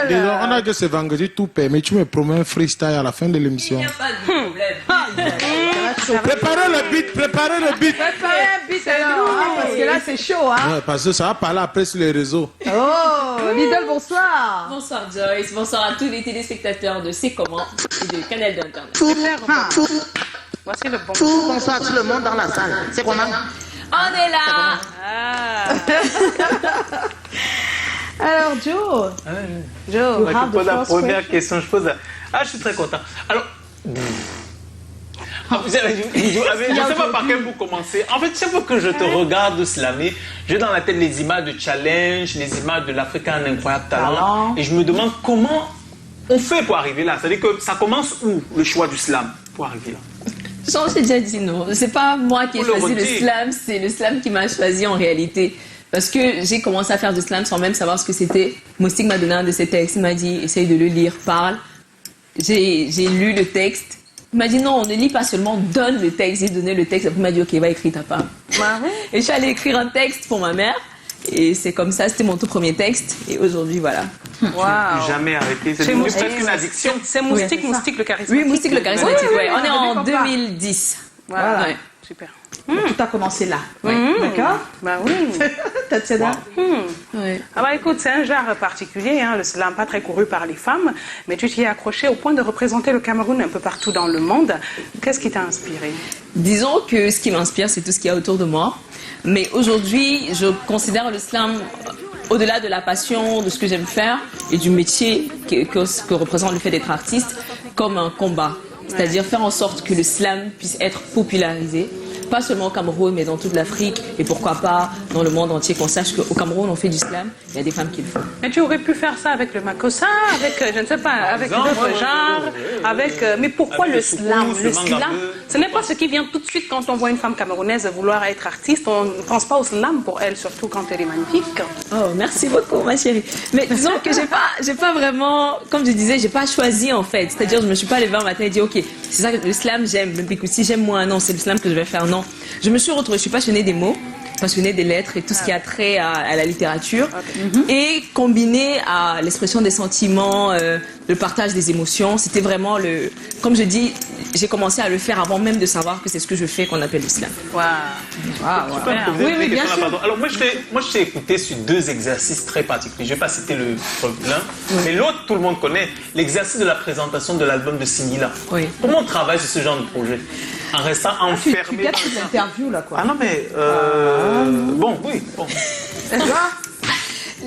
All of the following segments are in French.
Déjà, on a que ce vendredi tout permis. Tu me promets un freestyle à la fin de l'émission. Il n'y a pas de problème. Préparez le beat. Préparez un beat alors, hein, parce que là c'est chaud. Hein. Ouais, parce que ça va parler après sur les réseaux. Oh, Lidl, bonsoir. Bonsoir Joyce, bonsoir à tous les téléspectateurs de C'est Comment et de Canal d'Internet. Voici le bon. Bonsoir tout le monde dans la salle. C'est comment? On est là. Alors Joe. Joe, you have tu poses the la first première question. Je pose. Je suis très content. Alors. Je ne sais pas par quel bout commencer. En fait, chaque fois que je te regarde slammer, j'ai dans la tête les images de challenge, les images de l'Afrique en incroyable talent. Et je me demande comment on fait pour arriver là. C'est-à-dire que ça commence où, le choix du slam, pour arriver là? J'ai déjà dit non. C'est pas moi qui ai choisi le slam, c'est le slam qui m'a choisi en réalité. Parce que j'ai commencé à faire du slam sans même savoir ce que c'était. Moustique m'a donné un de ses textes, il m'a dit essaye de le lire, parle. J'ai lu le texte. Il m'a dit non, ne lis pas seulement, donne le texte. J'ai donné le texte, après il m'a dit ok, va écrire ta part. Et je suis allée écrire un texte pour ma mère. Et c'est comme ça, c'était mon tout premier texte. Et aujourd'hui, voilà. Wow. Jamais arrêté. C'est devenu presque une addiction. C'est Moustique, oui, Moustique le charismatique. Oui, Moustique le charismatique, ouais. On est en 2010. Voilà. Ouais. Super. Tout a commencé là. D'accord. Bah oui. Tatiana. Ouais. Ah bah écoute, c'est un genre particulier, hein, le slam pas très couru par les femmes, mais tu t'y es accroché au point de représenter le Cameroun un peu partout dans le monde. Qu'est-ce qui t'a inspiré? Disons que ce qui m'inspire, c'est tout ce qu'il y a autour de moi. Mais aujourd'hui, je considère le slam, au-delà de la passion, de ce que j'aime faire et du métier que représente le fait d'être artiste, comme un combat. C'est-à-dire faire en sorte que le slam puisse être popularisé, pas seulement au Cameroun, mais dans toute l'Afrique, et pourquoi pas dans le monde entier, qu'on sache qu'au Cameroun, on fait du slam, il y a des femmes qui le font. Mais tu aurais pu faire ça avec le makossa, avec, je ne sais pas, avec d'autres genres, avec... mais pourquoi le slam? Le slam, ce n'est pas ce qui vient tout de suite quand on voit une femme camerounaise vouloir être artiste. On ne pense pas au slam pour elle, surtout quand elle est magnifique. Oh, merci beaucoup, ma chérie. Mais disons que j'ai pas vraiment, comme je disais, j'ai pas choisi en fait. C'est-à-dire, je me suis pas levée un matin et dit, ok, c'est ça que le slam, j'aime. Mais si j'aime moins, non, c'est le slam que je vais faire, non. Je me suis retrouvée, je suis passionnée des mots, passionnée des lettres et tout ce qui a trait à la littérature. Et combiné à l'expression des sentiments, le partage des émotions, c'était vraiment le... Comme je dis, j'ai commencé à le faire avant même de savoir que c'est ce que je fais qu'on appelle le slam. Oui, bien sûr. Alors moi, je t'ai écouté sur deux exercices très particuliers. Je ne vais pas citer l'un, mais l'autre, tout le monde connaît, l'exercice de la présentation de l'album de Singila. Oui. Comment on travaille sur ce genre de projet? En restant enfermé. Tu gâtes cette interview là, quoi. Ah non, mais... Bon, oui, bon.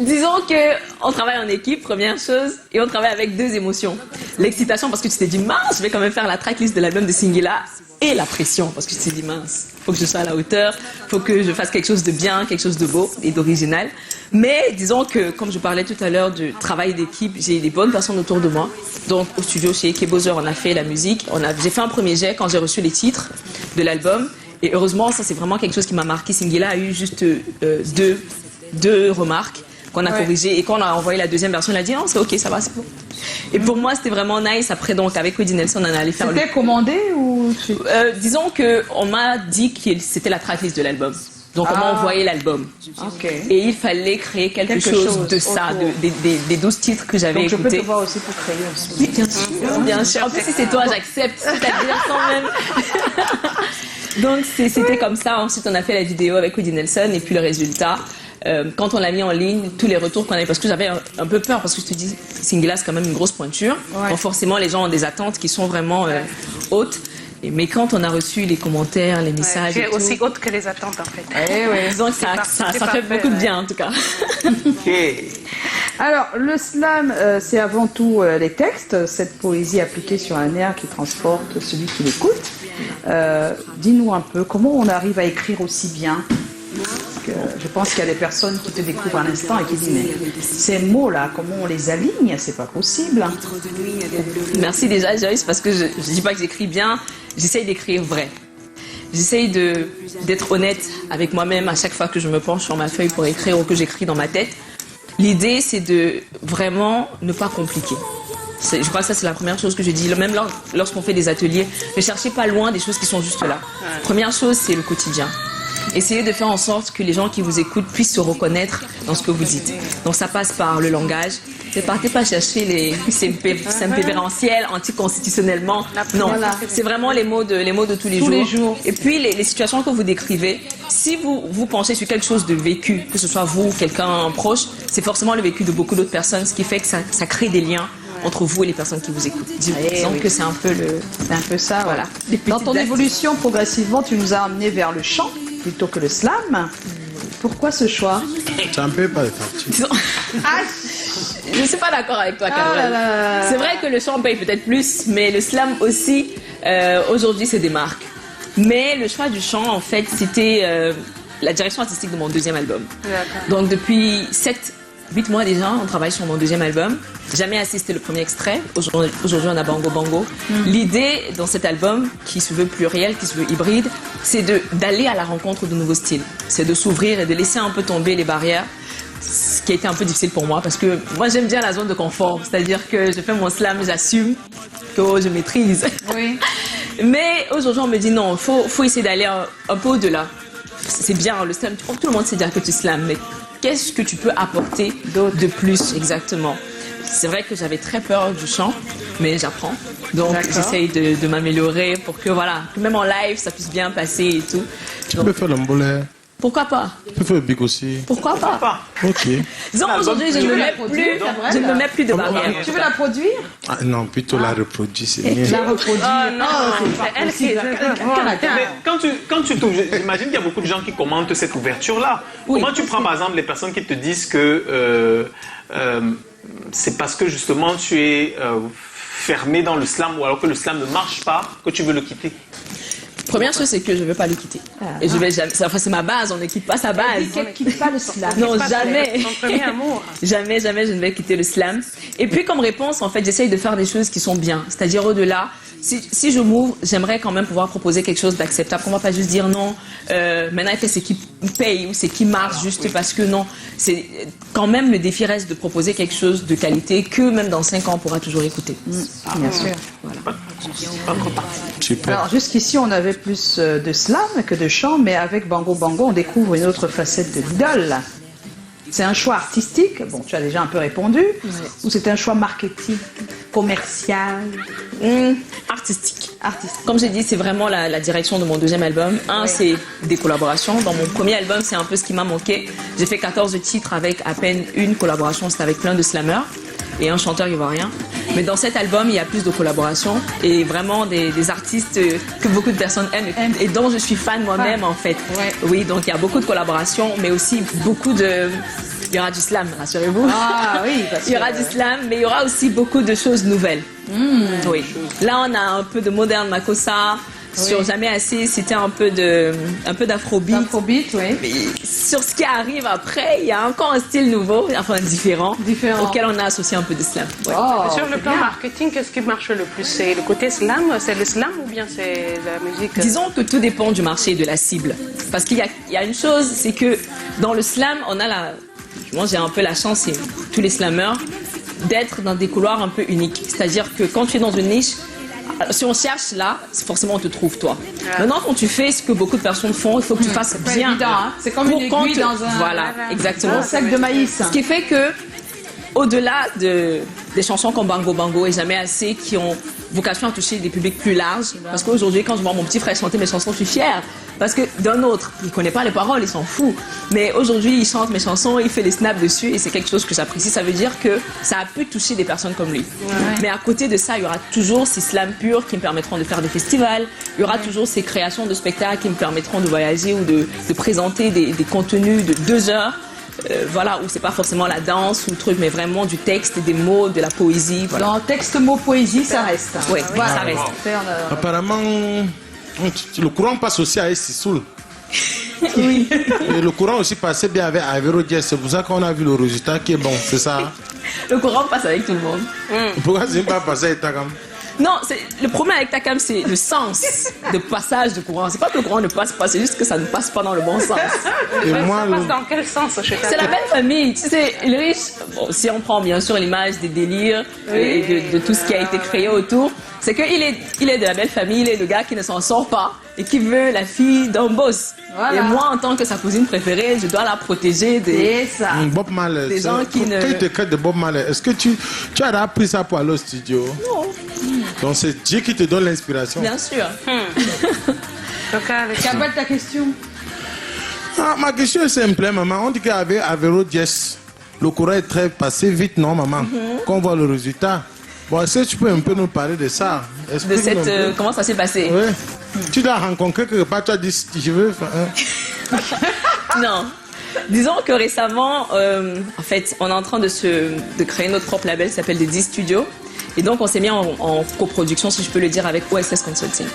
Disons qu'on travaille en équipe, première chose, et on travaille avec deux émotions. L'excitation, parce que tu t'es dit, mince, je vais quand même faire la tracklist de l'album de Singila, et la pression, parce que tu t'es dit, mince, faut que je sois à la hauteur, faut que je fasse quelque chose de bien, quelque chose de beau et d'original. Mais disons que, comme je parlais tout à l'heure du travail d'équipe, j'ai des bonnes personnes autour de moi. Donc, au studio chez Eke Bowser, on a fait la musique, j'ai fait un premier jet quand j'ai reçu les titres de l'album, et heureusement, ça c'est vraiment quelque chose qui m'a marqué. Singila a eu juste deux remarques qu'on a corrigées, et quand on a envoyé la deuxième version, il a dit non, c'est ok, ça va, c'est bon. Et pour moi, c'était vraiment nice. Après, donc, avec Woody Nelson, on en allait faire C'était commandé ou... disons qu'on m'a dit que c'était la tracklist de l'album. Donc, on m'a envoyé l'album. Et il fallait créer quelque chose de ça, des 12 titres que j'avais écoutés. Donc, je peux te voir aussi pour créer aussi. Oui, bien sûr, bien sûr. En plus, si c'est toi, j'accepte. C'est-à-dire quand même. Donc, c'était comme ça. Ensuite, on a fait la vidéo avec Woody Nelson, et puis le résultat... quand on l'a mis en ligne, tous les retours qu'on avait, parce que j'avais un peu peur, parce que je te dis, Singila, c'est quand même une grosse pointure. Donc forcément, les gens ont des attentes qui sont vraiment hautes. Mais quand on a reçu les commentaires, les messages... C'est aussi haute que les attentes, en fait. Donc ça fait beaucoup de bien, en tout cas. Alors, le slam, c'est avant tout les textes, cette poésie appliquée sur un air qui transporte celui qui l'écoute. Dis-nous un peu, comment on arrive à écrire aussi bien? Je pense qu'il y a des personnes qui te découvrent à l'instant et qui disent mais ces mots-là, comment on les aligne? C'est pas possible. Merci déjà Joyce, parce que je dis pas que j'écris bien, j'essaye d'écrire vrai. J'essaye d'être honnête avec moi-même à chaque fois que je me penche sur ma feuille pour écrire ou que j'écris dans ma tête. L'idée, c'est de vraiment ne pas compliquer. Je crois que ça, c'est la première chose que je dis. Même lorsqu'on fait des ateliers, ne cherchez pas loin des choses qui sont juste là. Première chose, c'est le quotidien. Essayez de faire en sorte que les gens qui vous écoutent puissent se reconnaître dans ce que vous dites. Donc ça passe par le langage, Ne partez pas chercher les simpévérentiels, anticonstitutionnellement. Non, Voilà. c'est vraiment les mots de tous les jours. Et puis les situations que vous décrivez, si vous penchez sur quelque chose de vécu, que ce soit vous ou quelqu'un proche, c'est forcément le vécu de beaucoup d'autres personnes, ce qui fait que ça crée des liens entre vous et les personnes qui vous écoutent. Disons que c'est un peu ça, voilà. Dans ton évolution, progressivement, tu nous as amené vers le chant plutôt que le slam. Pourquoi ce choix? Tu n'en payes pas les factures. Disons- Je ne suis pas d'accord avec toi, Caroline. C'est vrai que le chant paye peut-être plus, mais le slam aussi, aujourd'hui, c'est des marques. Mais le choix du chant, en fait, c'était la direction artistique de mon deuxième album. Donc, depuis 8 mois déjà, on travaille sur mon deuxième album. Jamais assisté le premier extrait. Aujourd'hui, on a Bango Bango. L'idée dans cet album, qui se veut pluriel, qui se veut hybride, c'est d'aller à la rencontre de nouveaux styles. C'est de s'ouvrir et de laisser un peu tomber les barrières. Ce qui a été un peu difficile pour moi parce que moi j'aime bien la zone de confort, c'est-à-dire que je fais mon slam, j'assume que je maîtrise. Oui. Mais aujourd'hui on me dit non, faut essayer d'aller un peu au-delà. C'est bien le slam, tout le monde sait dire que tu slams, mais qu'est-ce que tu peux apporter de plus exactement? C'est vrai que j'avais très peur du chant, mais j'apprends. Donc j'essaye de m'améliorer pour que voilà, que même en live ça puisse bien passer et tout. Tu peux faire l'embolé. Pourquoi pas? Tu peux faire le bic aussi. Pourquoi pas? Ok. Disons aujourd'hui je ne me mets plus de barrières. Tu veux la produire? Ah, non, plutôt la reproduire, c'est mieux. La reproduire. non, c'est elle qui Mais quand tu t'ouvres, j'imagine qu'il y a beaucoup de gens qui commentent cette ouverture-là. Oui. Comment tu prends par exemple les personnes qui te disent que c'est parce que justement tu es fermé dans le slam ou alors que le slam ne marche pas que tu veux le quitter? Première chose, c'est que je ne veux pas le quitter. Et je vais jamais. Enfin, c'est ma base, on ne quitte pas sa base. Qu'elle quitte pas le slam. Non, jamais. Son premier amour. Jamais je ne vais quitter le slam. Et puis, comme réponse, en fait, j'essaye de faire des choses qui sont bien. C'est-à-dire, au-delà, si je m'ouvre, j'aimerais quand même pouvoir proposer quelque chose d'acceptable. On ne va pas juste dire non, maintenant, il fait ce qui paye ou ce qui marche juste parce que non. C'est quand même le défi reste de proposer quelque chose de qualité que même dans 5 ans, on pourra toujours écouter. Bien sûr. Voilà. Super. Alors jusqu'ici, on avait plus de slam que de chant, mais avec Bango Bango, on découvre une autre facette de l'idole. C'est un choix artistique, bon, tu as déjà un peu répondu, ou c'est un choix marketing, commercial? Artistique. Comme j'ai dit, c'est vraiment la direction de mon deuxième album. C'est des collaborations. Dans mon premier album, c'est un peu ce qui m'a manqué. J'ai fait 14 titres avec à peine une collaboration, c'était avec plein de slammers et un chanteur ivoirien. Mais dans cet album, il y a plus de collaborations et vraiment des artistes que beaucoup de personnes aiment et dont je suis fan moi-même en fait. Ouais. Oui, donc il y a beaucoup de collaborations, mais aussi beaucoup de... Il y aura du slam, rassurez-vous. Ah oui, parce Il y aura du slam, mais il y aura aussi beaucoup de choses nouvelles. Oui. Là, on a un peu de moderne makossa. Sur Jamais Assez, c'était un peu d'afrobeat. Afrobeat, oui. Mais sur ce qui arrive après, il y a encore un style nouveau, enfin différent. Auquel on a associé un peu de slam. Ouais. Oh, Sur le plan marketing, qu'est-ce qui marche le plus? C'est le côté slam? C'est le slam ou bien c'est la musique? Disons que tout dépend du marché et de la cible. Parce qu'il y a une chose, c'est que dans le slam, moi j'ai un peu la chance, et tous les slammers, d'être dans des couloirs un peu uniques. C'est-à-dire que quand tu es dans une niche, si on cherche là, forcément on te trouve toi. Maintenant, quand tu fais ce que beaucoup de personnes font, il faut que tu fasses bien. C'est comme une aiguille dans un... Voilà, exactement. Un sac de maïs. Ce qui fait que, au-delà des chansons comme Bango Bango et Jamais Assez, qui ont vocation à toucher des publics plus larges, parce qu'aujourd'hui, quand je vois mon petit frère chanter mes chansons, je suis fière. Parce que d'un autre, il ne connaît pas les paroles, il s'en fout. Mais aujourd'hui, il chante mes chansons, il fait des snaps dessus, et c'est quelque chose que j'apprécie. Ça veut dire que ça a pu toucher des personnes comme lui. Mais à côté de ça, il y aura toujours ces slams purs qui me permettront de faire des festivals. Il y aura toujours ces créations de spectacles qui me permettront de voyager ou de présenter des contenus de 2 heures. Voilà, où c'est pas forcément la danse ou le truc, mais vraiment du texte, des mots, de la poésie. Voilà. Dans texte, mot, poésie, ça reste. Oui, ça reste. Apparemment, le courant passe aussi à Sissoul. Oui. Et le courant aussi passait bien avec Avero Diaz. C'est pour ça qu'on a vu le résultat qui est bon, c'est ça? Le courant passe avec tout le monde. Pourquoi c'est pas passé avec Takam? Non, le problème avec Takam, c'est le sens de passage du courant. C'est pas que le courant ne passe pas, c'est juste que ça ne passe pas dans le bon sens. Et moi, Ça passe dans quel sens chez c'est la belle famille. Tu sais, il est riche. Bon, si on prend bien sûr l'image des délires et de tout ce qui a été créé autour, c'est qu'il est de la belle famille, il est le gars qui ne s'en sort pas et qui veut la fille d'un boss. Voilà. Et moi, en tant que sa cousine préférée, je dois la protéger des... C'est ça. Bob Marley. Des gens qui ne- Quand il te traite de Bob Marley, est-ce que tu as appris ça pour aller au studio? Non, Donc c'est Dieu qui te donne l'inspiration. bien sûr. Cabal, ta question? Ah, ma question est simple, hein, maman. On dit qu'avec Avero Diez, le courant est très passé vite, non, maman? Quand on voit le résultat. Bon, est-ce que tu peux un peu nous parler de ça? De Explique-nous cette... un peu. comment ça s'est passé? Ouais. Tu l'as rencontré quelque part, tu as dit, je veux... Non. Disons que récemment, en fait, on est en train de créer notre propre label qui s'appelle The D Studio. Et donc, on s'est mis en coproduction, si je peux le dire, avec OSS Consulting.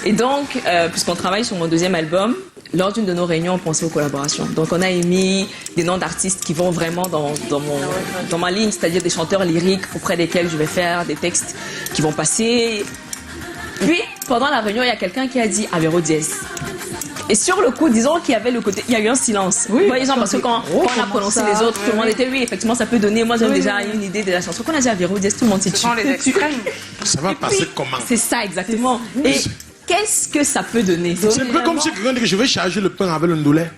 Et donc, puisqu'on travaille sur mon deuxième album, lors d'une de nos réunions, on pensait aux collaborations. Donc, on a émis des noms d'artistes qui vont vraiment dans ma ligne, c'est-à-dire des chanteurs lyriques auprès desquels je vais faire des textes qui vont passer. Puis, pendant la réunion, il y a quelqu'un qui a dit Avero Diez. Et sur le coup, disons qu'il y avait le côté, il y a eu un silence. Oui, Vous voyez, genre, parce que quand on a prononcé ça? les autres, tout le monde était oui, effectivement, ça peut donner. Moi, j'avais déjà une idée de la chanson. Quand on a dit Avero Diez, tout le monde s'est Ce sont les extrêmes. Ça va passer comment? C'est ça, exactement. Et qu'est-ce que ça peut donner? C'est un peu comme si quelqu'un dit que je vais charger le pain avec le ndoulet.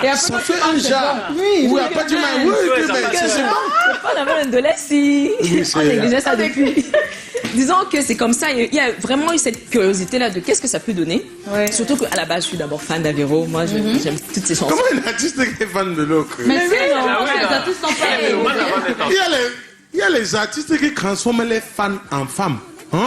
Et après, Ça fait un genre. Oui, après tu m'as... Oui, mais c'est bon. On avait un dollar si Oui, on c'est- négligeait ça depuis. Disons que c'est comme ça, il y a vraiment eu cette curiosité-là de qu'est-ce que ça peut donner. Ouais. Surtout qu'à la base, je suis d'abord fan d'Avero. Moi, j'aime toutes ses chansons. Comment un artiste est fan de l'autre? Mais c'est Ah non, ouais, les là. artistes n'ont Eh, pas. moi, avant d'être en- Il y a les artistes qui transforment les fans en femmes. Hein?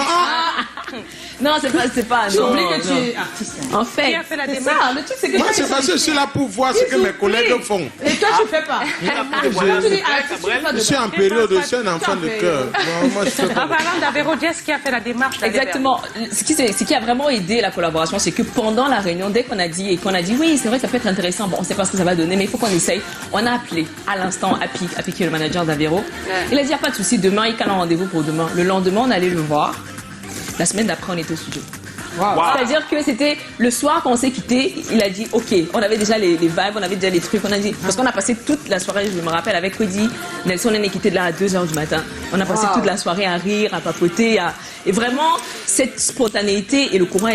Non, c'est pas. Tu non, oublies que tu non. es artiste. hein. En Qui fait, a fait la C'est démarche? ça, le truc c'est que Moi, c'est parce que je suis là pour voir ce que mes collègues font. Et toi, tu fais pas. Voilà, Tu dis, c'est ah, vrai, tu Cabrel. fais pas Je de suis en période, je suis un enfant de cœur. Moi, je fais En pas. parlant d'Avero Diez, qui a fait la démarche d'aller vers- exactement. Ce qui a vraiment aidé la collaboration, c'est que pendant la réunion, dès qu'on a dit oui, c'est vrai que ça peut être intéressant, bon, on sait pas ce que ça va donner, mais il faut qu'on essaye. On a appelé à l'instant Happy qui est le manager d'Avero. Il a dit, y a pas de souci, demain, il cale un rendez-vous pour demain. Le lendemain, on allait le voir. La semaine d'après, on était au studio. C'est-à-dire que c'était le soir quand on s'est quitté, il a dit ok, on avait déjà les vibes, on avait déjà les trucs, on a dit, parce qu'on a passé toute la soirée, je me rappelle, avec Cody, Nelson, on est quitté de là à 2h du matin. On a passé toute la soirée à rire, à papoter, et vraiment, cette spontanéité et le courant,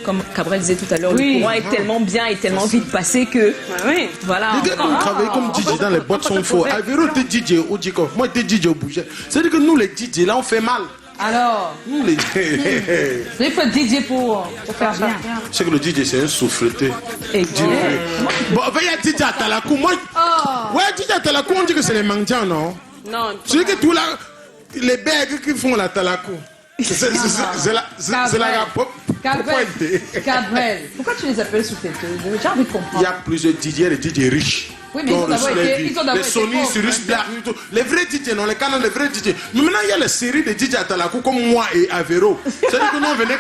comme Cabrel disait tout à l'heure, le courant est tellement bien et tellement vite passé que, Oui. voilà. Les gars, nous, on travaille comme DJ dans les boîtes sont faux. Avero était DJ au Djiko. Moi, j'étais DJ au Bouger. C'est-à-dire que nous, les DJ, là, on fait mal. Alors, Nous, les... il faut DJ pour faire bien. C'est que le DJ, c'est un souffleté. Et Bon, il y a DJ à Talakou. Moi, ouais, DJ à Talakou, on dit que c'est les mendiants, non? Non. C'est que tout là, les bègues qui font la Talakou. C'est la pop. Gabriel, pourquoi tu les appelles sous-traiteurs? J'ai envie de Il comprendre. y a plusieurs DJ, les DJ riches. Oui, mais ils ont d'abord été- les ils ont d'abord été Sony, pauvres. Sirius Black, tout. Les vrais DJ, non, les canons, les vrais DJ. Mais maintenant, il y a les séries de DJ à Talakou comme moi et Avero. C'est-à-dire que nous, on venait,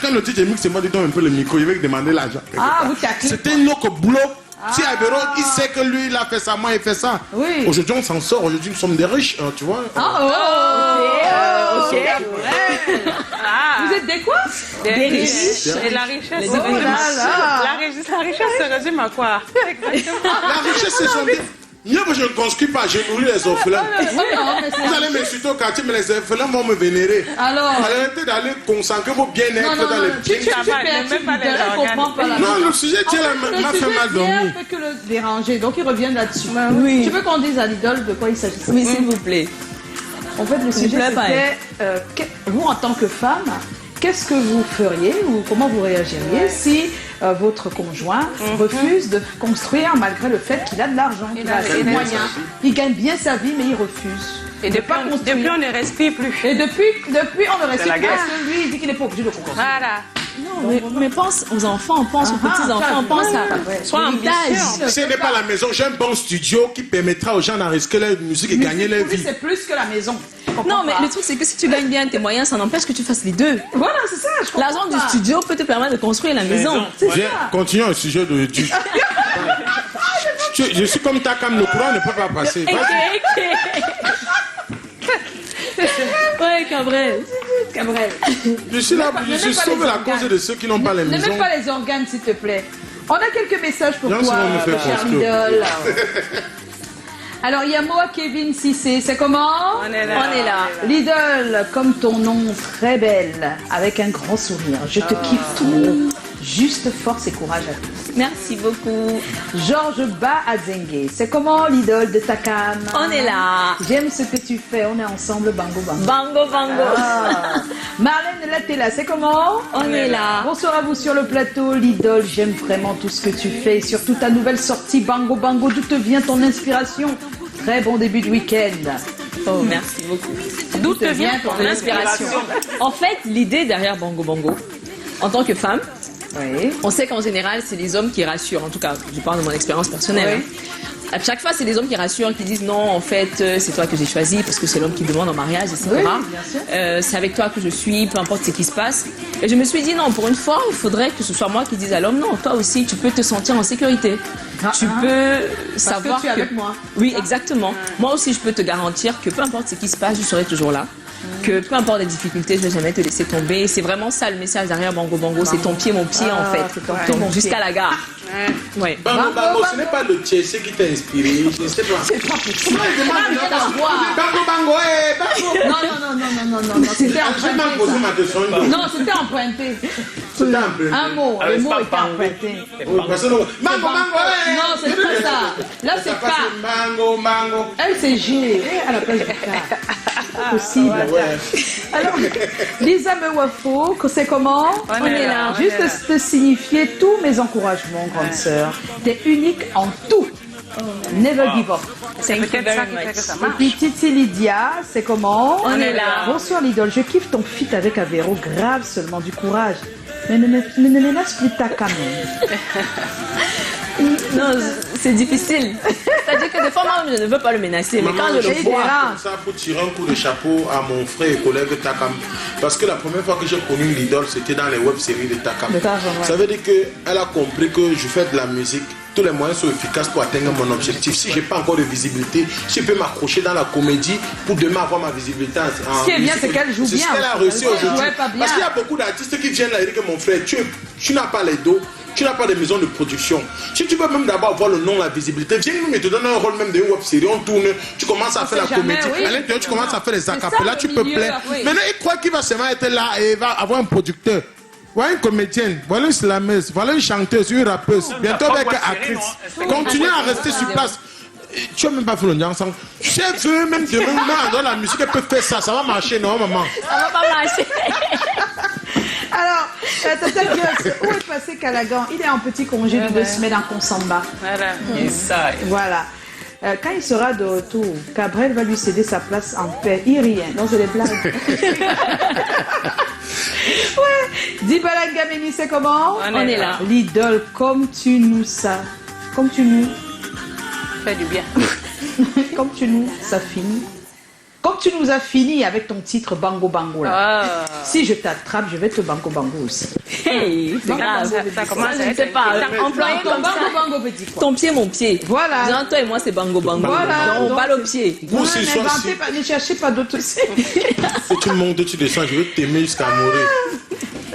quand le DJ mixe, c'est moi, dis-donc un peu le micro, il veut demander l'argent. Ah, vous taclez. C'était un autre boulot. Si Avero, il sait que lui, il a fait ça, moi, il fait ça. Oui. Aujourd'hui, on s'en sort. Aujourd'hui, nous sommes des riches, hein, tu vois. ok. Ah, Vous êtes des quoi? des riches. Et la richesse, Les se résume- là. la richesse se résume à quoi? La richesse, c'est son bien. Mieux que je ne construis pas, je nourris les orphelins. Oui, non, mais Vous allez m'insulter au quartier, mais les orphelins vont me vénérer. Alors. Arrêtez d'aller consacrer vos bien-être dans les tu biens. même pas les organes. comprends pas la Non, le sujet tient m'a fait mal dormir. fait que le déranger, donc il revient là-dessus. oui. Tu veux qu'on dise à l'idole de quoi il s'agit? Oui, s'il vous plaît. En fait, le sujet plaît pas, c'était, vous en tant que femme, qu'est-ce que vous feriez ou comment vous réagiriez si votre conjoint refuse de construire malgré le fait qu'il a de l'argent, qu'il a des moyens, il gagne bien sa vie mais il refuse. Et depuis, on ne respire plus. Et depuis on ne reste la pas guerre. parce que lui il dit qu'il n'est pas obligé de construire. Voilà. Non, mais pense aux enfants, pense aux petits-enfants, pense à Sois l'héritage. ambitieux. Ce n'est pas la maison, j'ai un bon studio qui permettra aux gens d'enregistrer leur musique et gagner leur Pour lui, vie. c'est plus que la maison. Non, mais le truc, c'est que si tu gagnes bien tes moyens, ça n'empêche que tu fasses les deux. Voilà, c'est ça. Je comprends L'argent du pas. studio peut te permettre de construire la maison. Viens, continuons au sujet de Dieu. Je suis comme ta cam, le courant ne peut pas passer. Vas-y. Ouais, Cabrel. Je suis là, Ne je mets pas sauve les la cause organes. de ceux qui n'ont pas les Ne maisons. mets pas les organes, s'il te plaît. On a quelques messages pour Bien toi, sûr, on me fait cher construire. idole. Alors, il y a Moa Kevin Cissé, c'est comment? On est là. On est là. Lidl, comme ton nom, très belle, avec un grand sourire. Je te kiffe tout. Juste force et courage à tous. Merci beaucoup. Georges Ba Adzengue, c'est comment l'idole de Takam? On est là. J'aime ce que tu fais, on est ensemble, bango bango. Bango, bango. Ah. Marlène Latella, c'est comment? On est là. Bonsoir à vous sur le plateau, l'idole, j'aime vraiment tout ce que tu fais, et surtout ta nouvelle sortie, Bango Bango, d'où te vient ton inspiration? Très bon début de week-end. Oh, merci beaucoup. D'où te vient ton L'inspiration. En fait, l'idée derrière Bango Bango, en tant que femme, Oui. on sait qu'en général, c'est les hommes qui rassurent. En tout cas, je parle de mon expérience personnelle. Oui. À chaque fois, c'est les hommes qui rassurent, qui disent non, en fait, c'est toi que j'ai choisi parce que c'est l'homme qui demande en mariage, etc. Oui, bien sûr. C'est avec toi que je suis, peu importe ce qui se passe. Et je me suis dit non, pour une fois, il faudrait que ce soit moi qui dise à l'homme non, toi aussi, tu peux te sentir en sécurité. Tu peux savoir que tu es avec moi. Oui, exactement. Moi aussi, je peux te garantir que peu importe ce qui se passe, je serai toujours là. Que peu importe les difficultés, je ne vais jamais te laisser tomber. C'est vraiment ça le message derrière Bango Bango. C'est ton pied, mon pied, en fait. c'est ton pied, mon Jusqu'à pied. la gare. Ouais. Bango Bango, ce n'est pas le Tchessé qui t'a inspiré. Je ne sais pas. C'est pas possible. Bango Bango, Bango. Non, c'était J'ai mal emprunté. posé Ça. ma question. Non, c'était emprunté. C'était un peu. Un mot, Ah, le c'est mot pas était Bango. emprunté. Oui, parce que Bango Bango, Non, c'est pas ça. Là, Ça c'est passe pas. Bango Bango. Elle, c'est G à la place du K. Possible. Ouais. Alors, Lisa Mewafo, c'est comment? On est là. Juste te signifier tous mes encouragements, grande sœur. T'es unique en tout. Never give up. C'est peut-être ça qui fait que ça Et marche. puis Titi Lydia, c'est comment? On est là. Bonsoir l'idole, je kiffe ton feat avec Avero, grave seulement du courage. Mais ne menace plus ta quand même. Non, c'est difficile. C'est-à-dire que des fois, moi, je ne veux pas le menacer. Mais quand je le vois, comme ça pour tirer un coup de chapeau à mon frère et collègue Takam. Parce que la première fois que j'ai connu l'idole, c'était dans les web-séries de Takam. De Takam, ouais. Ça veut dire qu'elle a compris que je fais de la musique. Tous les moyens sont efficaces pour atteindre mon objectif. Si je n'ai pas encore de visibilité, je peux m'accrocher dans la comédie pour demain avoir ma visibilité. Ce qui est bien, c'est qu'elle joue bien. C'est ce qu'elle a réussi Elle aujourd'hui. jouait pas bien. Parce qu'il y a beaucoup d'artistes qui viennent là et disent que mon frère, tu n'as pas les dos. Tu n'as pas de maison de production. Si tu veux même d'abord avoir le nom, la visibilité, viens nous, mais te donne un rôle même de web série, on tourne, tu commences à faire la sait jamais, comédie. oui. À l'intérieur, tu commences à faire les ça, acapellas, le tu peux milieu, plaire. oui. Maintenant, il croit qu'il va seulement être là et il va avoir un producteur. Voilà une comédienne, voilà une slameuse, voilà une chanteuse, une rappeuse. Bientôt avec une actrice. Continue à rester sur place. Tu n'as même pas fait le ensemble. Si elle veut même demain, dans la musique, elle peut faire ça. Ça va marcher, non, maman? ça va pas marcher. Alors, Tata Gios, où est passé Callaghan? Il est en petit congé de 2 semaines en Consamba. Voilà. Et ça, Voilà. Quand il sera de retour, Cabrel va lui céder sa place en paix. Il rit, hein. Non, c'est des blagues. Ouais. Dibala Gameni, c'est comment? On est là. L'idole, comme tu nous ça. Comme tu nous. Fait du bien. Comme tu nous, ça finit. Comme tu nous as fini avec ton titre Bango Bango là. Ah. Si je t'attrape, je vais te Bango Bango aussi. Hey, c'est grave. Ça commence je à ne être sais pas. Employé Ton comme ça. Bango Bango veut dire quoi? Ton pied, mon pied. Voilà. Genre, toi et moi, c'est Bango Bango. Voilà, Donc, donc- balle au pied. Vous, Ouais, ce soir, n'inventez pas, ne cherchez pas d'autres. si tu montes, tu descends, je vais t'aimer jusqu'à mourir.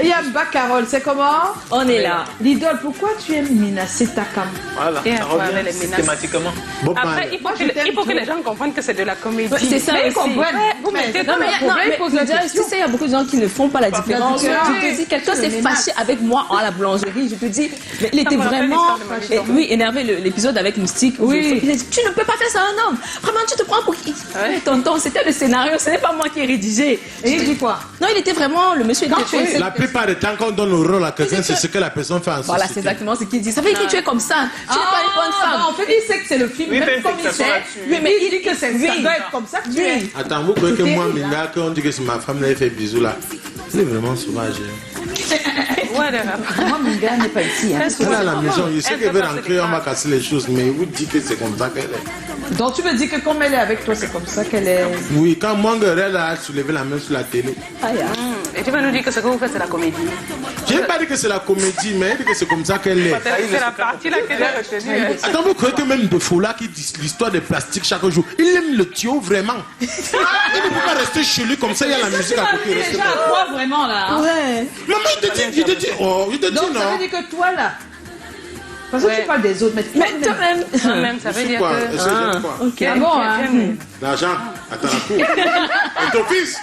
Yamba Carole, c'est comment? On est là. L'idole, pourquoi tu aimes Minassé Takam? voilà, Et ça après, revient les menaces. systématiquement. Bob Après, Marley. il faut, Moi, je t'aime il faut que trop. les gens comprennent que c'est de la comédie. Ouais, c'est ça Mais ils aussi. comprennent. Vous mettez Non, dans mais, le problème, pose la déjà, question. tu sais, il y a beaucoup de gens qui ne font pas la différence. différence. Tu te dis, quelqu'un s'est Le menace. fâché avec moi à la boulangerie. Je te dis, mais il était me rappelle vraiment, l'histoire de ma oui, énervé, l'épisode avec Mystique. Oui. Il a dit, tu ne peux pas faire ça à un homme. Vraiment, tu te prends pour qui? Ouais. Tonton, c'était le scénario, ce n'est pas moi qui ai rédigé. Et il dit quoi? Non, il était vraiment, le monsieur Quand était tu es- La plupart du temps, quand on donne le rôle à quelqu'un, c'est ce que la personne fait en Voilà, c'est société. exactement ce qu'il dit. Ça veut dire que tu es comme ça. Tu n'es pas une bonne femme. En fait, il sait que c'est le film, Oui, même fait une comme il fixation sait. là-dessus. Oui, mais il dit que ça Oui. doit être comme ça que tu es. Oui. Attends, vous croyez que C'était moi, bizarre. Minga, quand on dit que c'est ma femme, là, elle fait bisous là. Elle est vraiment sauvage. Ouais, Moi, mon gars n'est pas ici. Hein. Elle est à la maison, il sait Elle qu'elle peut veut passer rentrer, des on va phrases. casser les choses, mais vous dites que c'est comme ça qu'elle est. Donc tu me dis que comme elle est avec toi, c'est comme ça qu'elle est. Oui, quand Manguerel a soulevé la main sur la télé. Et tu vas nous dire que ce que vous faites, c'est la comédie. Je n'ai pas dit que c'est la comédie, mais elle dit que c'est comme ça qu'elle est. C'est la partie là que j'ai retenue. hein. Attends, vous croyez que même de Fola qui dit l'histoire des plastiques chaque jour, il aime le tuyau vraiment. Il ne peut pas rester chez lui comme ça, il y a la musique à côté. restez déjà pas. à quoi vraiment là? Ouais. Maman, il te dit, oh, il te dit Donc ça non. veut dire que toi là, Parce que tu parles des autres, mais toi-même. Toi-même, ça veut dire Quoi? que... J'aime quoi? Ok. Ah bon, hein? L'argent, attends la cour. Et ton fils?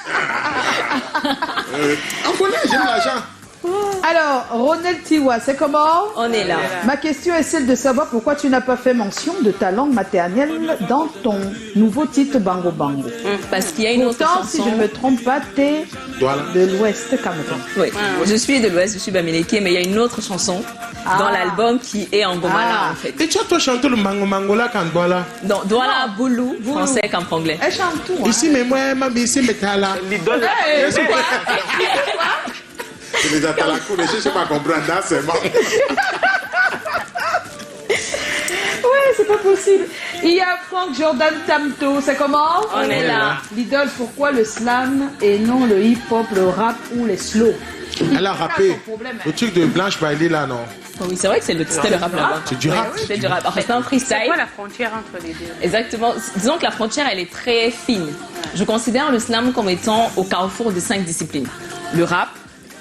On connaît, j'aime l'argent. Alors, Ronel Tiwa, c'est comment? On est là. Ma question est celle de savoir pourquoi tu n'as pas fait mention de ta langue maternelle dans ton nouveau titre Bango Bango. Parce qu'il y a une autre Pourtant, chanson. si je ne me trompe pas, t'es Voilà. de l'Ouest Cameroun. Oui, je suis de l'Ouest, je suis Bamileke, mais il y a une autre chanson dans l'album qui est en Gomala en fait. Et tu as toi chanté le mango mango là quand Douala? Donc Douala Boulou, français comme anglais. Elle chante tout. Hein. Ici, mais moi, ma ici, mais t'as là. L'idole. C'est les atalakou, mais je ne sais pas comprendre. Là, c'est bon. Ouais, c'est pas possible. Il y a Franck Jordan Tamto, c'est comment? On est là. L'idole, pourquoi le slam et non le hip-hop, le rap ou les slow? Elle a rappé. Le truc de Blanche Bailey là, non? Oh oui, c'est vrai que c'était le rap là-bas. C'est du rap. C'était du rap. En fait, c'est un C'est freestyle. quoi la frontière entre les deux? Exactement. Disons que la frontière, elle est très fine. Je considère le slam comme étant au carrefour de 5 disciplines. Le rap,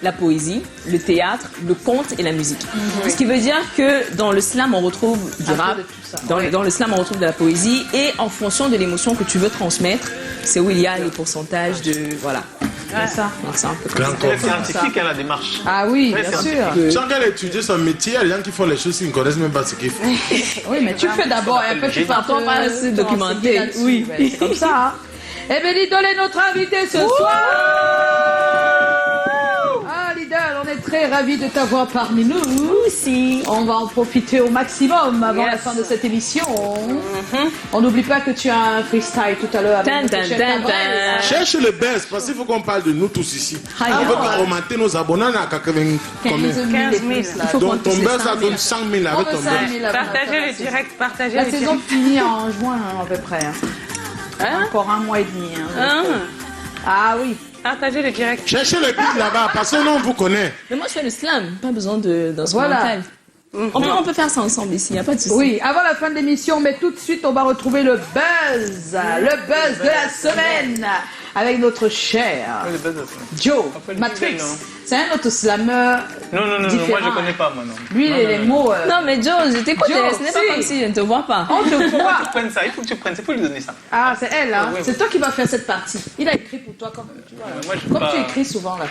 la poésie, le théâtre, le conte et la musique. Ce qui veut dire que dans le slam, on retrouve du rap, de tout ça. dans le slam, on retrouve de la poésie, et en fonction de l'émotion que tu veux transmettre, c'est où il y a les pourcentages de... Voilà. C'est ça. Donc c'est un peu comme ça. C'est scientifique, hein, la démarche. Ah oui, Ouais, bien c'est sûr. Sans qu'elle étudie son métier, il y a des gens qui font les choses, ils ne connaissent même pas ce qu'ils font. Oui, mais tu fais d'abord et après tu pars On va se documenter. Oui. C'est comme ça. Hein. Eh bien, l'idole est notre invité ce soir. Ah, l'idole, on est très ravis de t'avoir parmi nous. Aussi. On va en profiter au maximum avant la fin de cette émission. On n'oublie pas que tu as un freestyle tout à l'heure avec notre chef Gabriel. Cherche le best, parce qu'il faut qu'on parle de nous tous ici. Ah, On veut augmenter nos abonnés à 80 combien? 15 000 15 000. et plus, là. Il faut qu'on Donc ton touche les buzz, ça 5 000. donne 100 000 On avec veut ton 5 buzz. 000 abonnés. Partagez le direct, partagez La le saison direct. finit en juin hein, à peu près. Hein. Encore un mois et demi. Hein. Ah oui. Partagez le direct. Cherchez le beat là-bas, parce que nous, on vous connaît. Mais moi, je fais le slam. Pas besoin d'instrumental. Voilà. On peut faire ça ensemble ici, il n'y a pas de souci. Oui, avant la fin de l'émission, mais tout de suite, on va retrouver le buzz de la semaine, avec notre cher Joe Matrix. C'est un autre slammer. Non, différent. moi je connais pas, moi non. Lui, les mots. Non, mais Joe, je t'écoute. Joe, Ce n'est pas si. comme si je ne te vois pas. On te Il faut voit. que tu prennes ça, il faut que tu prennes, il faut lui donner ça. Ah, c'est elle, hein. Oui, oui. C'est toi qui vas faire cette partie. Il a écrit pour toi, comme tu vois. Là. Moi, je Comme pas- tu écris souvent, là.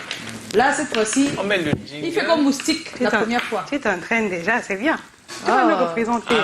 Là, cette fois-ci, On met le jingle. il fait comme moustique la première fois. Tu t'entraînes déjà, c'est bien. Tu Ah. vas nous représenter. Ah,